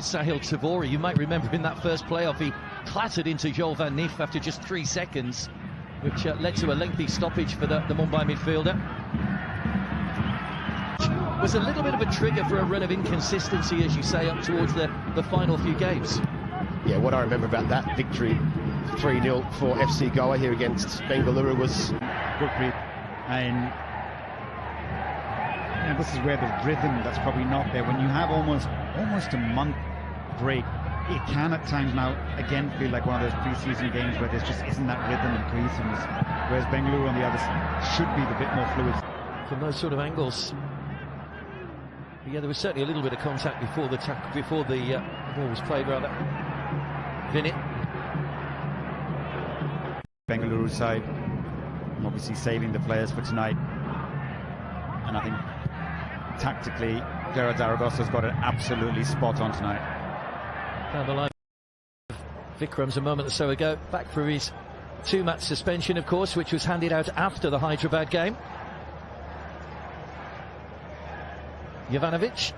Sahil Tavori, you might remember in that first playoff he clattered into Joel van Neef after just 3 seconds, which led to a lengthy stoppage for the Mumbai midfielder. Was a little bit of a trigger for a run of inconsistency, as you say, up towards the final few games. Yeah, what I remember about that victory, 3-0 for FC Goa here against Bengaluru, was Gurpreet, and this is where the rhythm that's probably not there. When you have almost a month break, it can at times now again feel like one of those pre-season games where there just isn't that rhythm and cohesiveness, whereas Bengaluru on the other side should be the bit more fluid. From those sort of angles, yeah, there was certainly a little bit of contact before the ball was played, rather. Vinit. Bengaluru side obviously saving the players for tonight, and I think tactically Gerard Zaragoza's got it absolutely spot on tonight. Down the line, Vikram's a moment or so ago, back for his 2-match suspension, of course, which was handed out after the Hyderabad game. Jovanovic.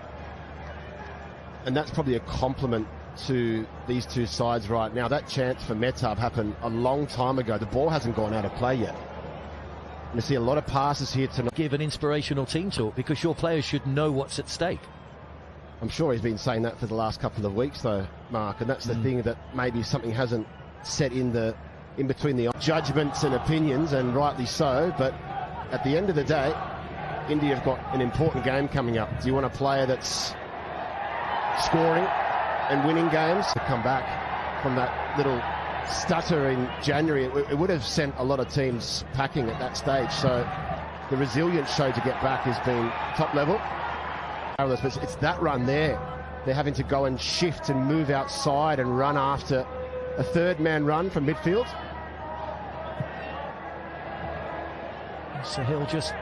And that's probably a compliment to these two sides right now. That chance for Mehtab happened a long time ago. The ball hasn't gone out of play yet. You see a lot of passes here tonight. Give an inspirational team talk, because your players should know what's at stake. I'm sure he's been saying that for the last couple of weeks, though, Mark, and that's the thing, that maybe something hasn't set in between the judgments and opinions, and rightly so. But at the end of the day, India have got an important game coming up. Do you want a player that's scoring and winning games to come back from that little stutter in January? It would have sent a lot of teams packing at that stage. So the resilience show to get back has been top level. But it's that run there. They're having to go and shift and move outside and run after a third-man run from midfield. Sahil just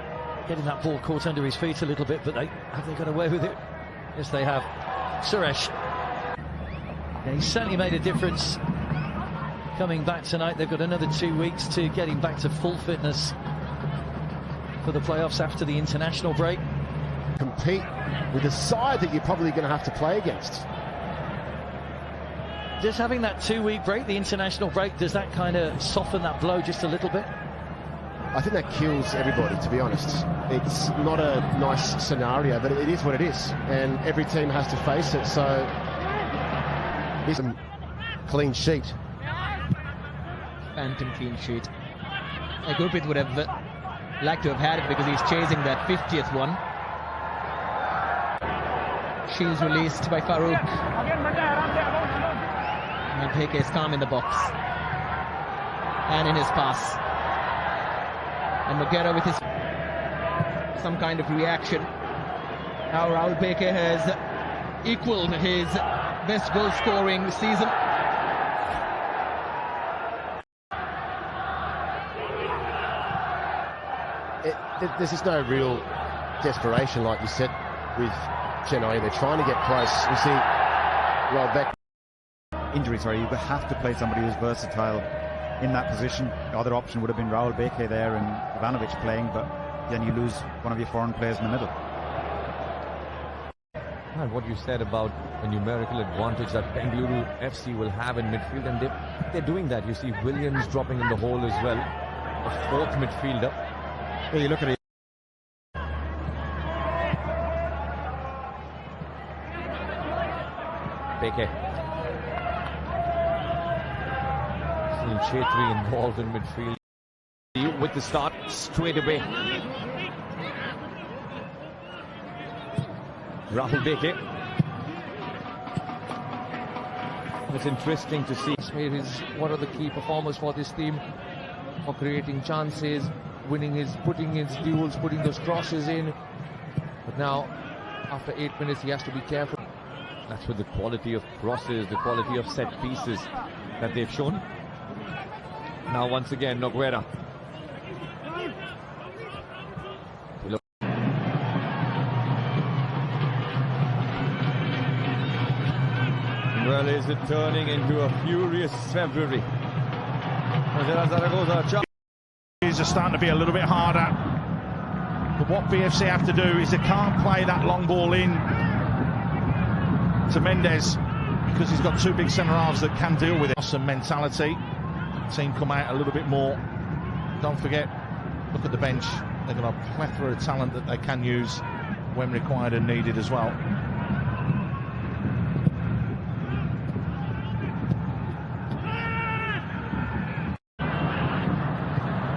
getting that ball caught under his feet a little bit, but have they got away with it? Yes, they have. Suresh. Yeah, he's certainly made a difference coming back tonight. They've got another 2 weeks to get him back to full fitness for the playoffs after the international break. Compete with a side that you're probably going to have to play against. Just having that 2-week break, the international break, does that kind of soften that blow just a little bit? I think that kills everybody, to be honest. It's not a nice scenario, but it is what it is, and every team has to face it. So it's a clean sheet. Phantom clean sheet. Gurpreet would have liked to have had it, because he's chasing that 50th one. She's released by Farouk. And Bheke is calm in the box and in his pass. And Nogueira with his some kind of reaction. Now Rahul Bheke has equaled his best goal scoring season. There's just no real desperation, like you said, with Chennai. They're trying to get close. You see, well, back Injury, sorry, you have to play somebody who's versatile in that position. The other option would have been Rahul Bheke there and Jovanovic playing, but then you lose one of your foreign players in the middle. And what you said about the numerical advantage that Bengaluru FC will have in midfield, and they're doing that. You see Williams dropping in the hole as well, a 4th midfielder. Well, you look at it. Bheke. Chetri involved in midfield with the start straight away. Rahul Bheke. It's interesting to see where is one of the key performers for this team, for creating chances, putting his duels, putting those crosses in. But now, after 8 minutes, he has to be careful. That's with the quality of crosses, the quality of set pieces that they've shown. Now once again, Nogueira. Well, is it turning into a furious February? These are starting to be a little bit harder. But what BFC have to do is they can't play that long ball in to Mendes. because he's got two big centre-halves that can deal with it. Some mentality. Team come out a little bit more. Don't forget, look at the bench. They've got a plethora of talent that they can use when required and needed as well.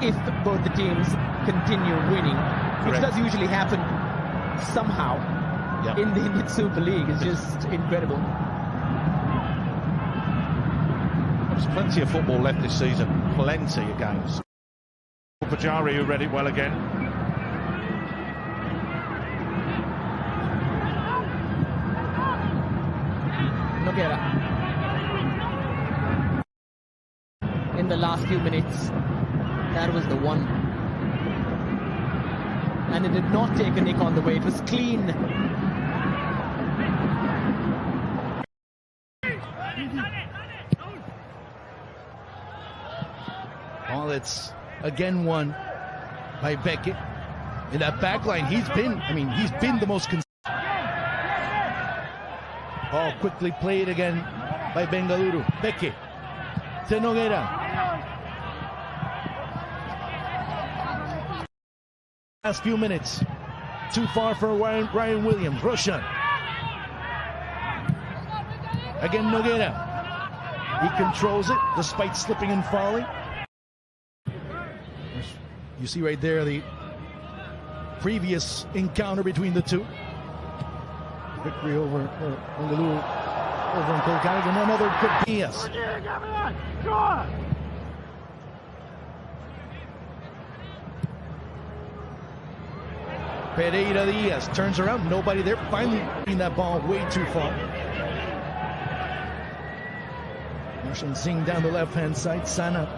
If both the teams continue winning, which does usually happen somehow in the Indian Super League, it's just incredible. There's plenty of football left this season, plenty of games. Pujari, who read it well again. Nogueira. In the last few minutes, that was the one. And it did not take a nick on the way, it was clean. Well, it's again won by Bheke. In that back line, he's been the most Oh, quickly played again by Bengaluru. Bheke to Nogueira. Last few minutes. Too far for Ryan Williams. Roshan. Again, Nogueira. He controls it despite slipping and falling. You see right there the previous encounter between the two. Victory over Bengaluru over in Kolkata, and another good Diaz. Pereira Diaz turns around, nobody there, finally getting that ball way too far. Roshan Singh down the left-hand side, Sana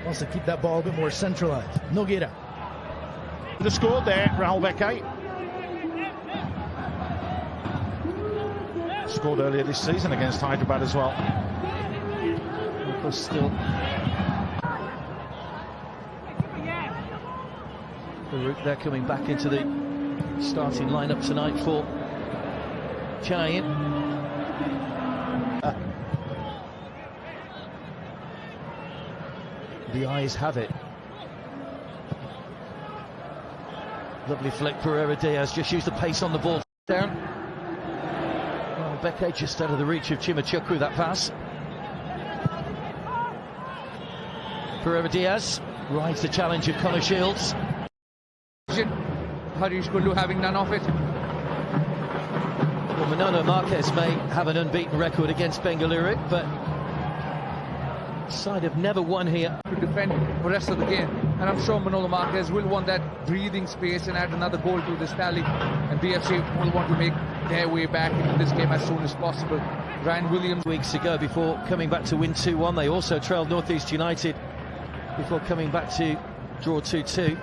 wants to keep that ball a bit more centralized. Nogueira. The score there, Rahul Bheke. Scored earlier this season against Hyderabad as well. Of course, still. They're coming back into the starting lineup tonight for Chennai. The eyes have it. Lovely flick, Pereira Diaz just used the pace on the ball down. Well, Bheke just out of the reach of Chimachukwu, that pass. Pereira Diaz rides the challenge of Connor Shields. Harish Kullu having none of it. Well, Manolo Marquez may have an unbeaten record against Bengaluru, but the side have never won here. To defend the rest of the game, and I'm sure Manolo Marquez will want that breathing space and add another goal to this tally, and BFC will want to make their way back into this game as soon as possible. Ryan Williams Weeks ago, before coming back to win 2-1, they also trailed North East United before coming back to draw 2-2.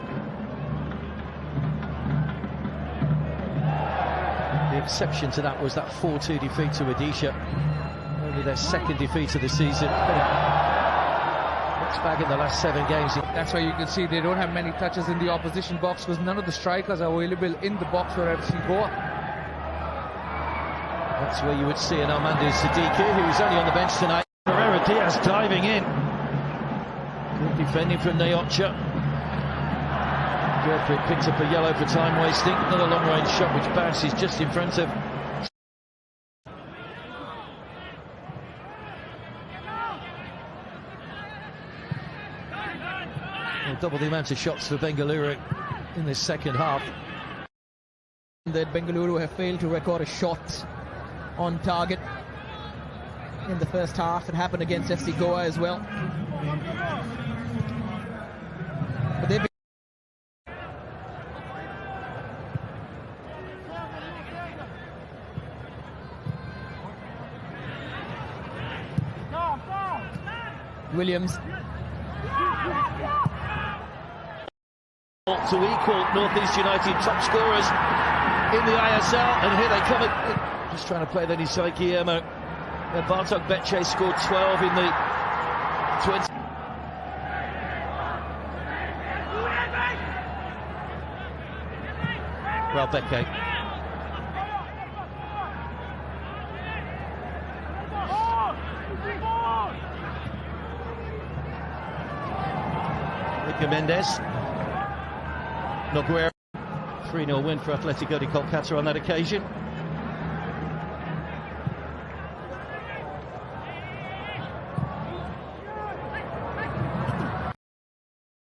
The exception to that was that 4-2 defeat to Odisha, only their second defeat of the season. Mixed bag in the last 7 games. That's why you can see they don't have many touches in the opposition box, because none of the strikers are available in the box for FC Goa. That's where you would see an Armando Siddiqui, who's only on the bench tonight. Pereira Diaz diving in. Good defending from Neocha. Gurprit picks up a yellow for time wasting. Another long range shot which bounces just in front of. Well, double the amount of shots for Bengaluru in this second half. That Bengaluru have failed to record a shot on target in the first half. It happened against FC Goa as well. But they've been Williams to equal North East United top scorers in the ISL, and here they come just trying to play that inside Guillermo. Bartok Bheke scored 12 in the 20. Well, Bheke. Bheke Mendes. Nogueira. 3-0 win for Atletico de Kolkata on that occasion.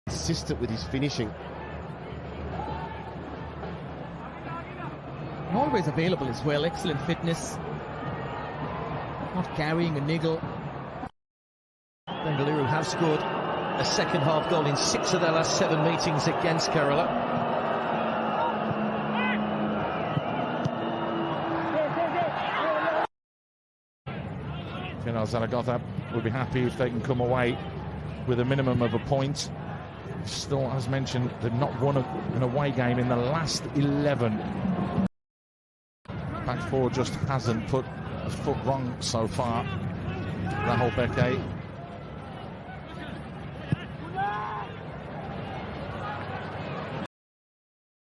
Consistent with his finishing. Always available as well, excellent fitness. Not carrying a niggle. Bengaluru have scored a second half goal in 6 of their last 7 meetings against Kerala. You know, Zaragoza would be happy if they can come away with a minimum of a point. Still, as mentioned, they've not won an away game in the last 11. Back four just hasn't put a foot wrong so far. Rahul Bheke.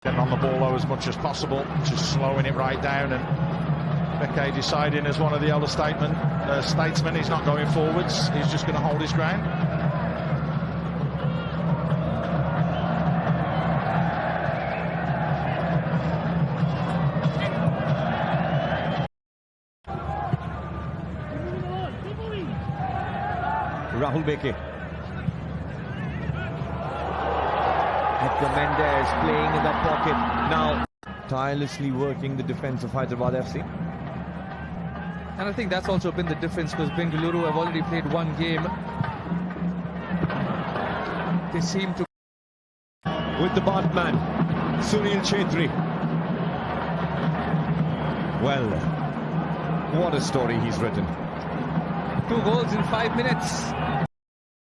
Getting on the ball though as much as possible, just slowing it right down, and Bheke deciding as one of the elder statesmen he's not going forwards, he's just going to hold his ground. Rahul Bheke. Bheke Mendes playing in that pocket. Now tirelessly working the defense of Hyderabad FC. And I think that's also been the difference, because Bengaluru have already played one game. They seem to... With the Batman, Sunil Chhetri. Well, what a story he's written. 2 goals in 5 minutes.